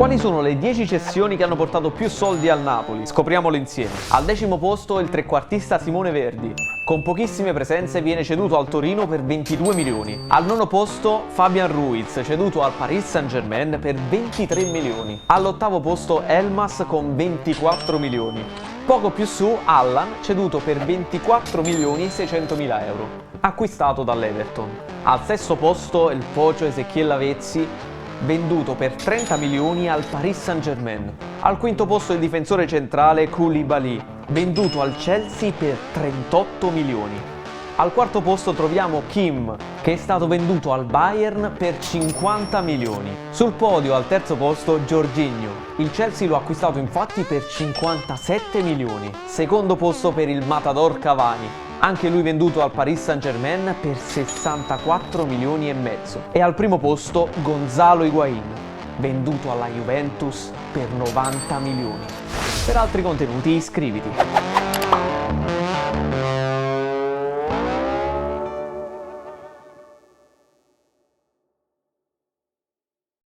Quali sono le 10 cessioni che hanno portato più soldi al Napoli? Scopriamolo insieme. Al 10° posto il trequartista Simone Verdi. Con pochissime presenze viene ceduto al Torino per 22 milioni. Al 9° posto Fabian Ruiz, ceduto al Paris Saint-Germain per 23 milioni. All'8° posto Elmas con 24 milioni. Poco più su Allan, ceduto per 24 milioni e 600 mila euro, acquistato dall'Everton. Al 6° posto il Pocio Ezequiel Lavezzi, venduto per 30 milioni al Paris Saint-Germain. Al 5° posto il difensore centrale Koulibaly, venduto al Chelsea per 38 milioni. Al 4° posto troviamo Kim, che è stato venduto al Bayern per 50 milioni. Sul podio al 3° posto Jorginho. Il Chelsea lo ha acquistato infatti per 57 milioni. 2° posto per il Matador Cavani, anche lui venduto al Paris Saint-Germain per 64 milioni e mezzo. E al 1° posto Gonzalo Higuaín, venduto alla Juventus per 90 milioni. Per altri contenuti iscriviti.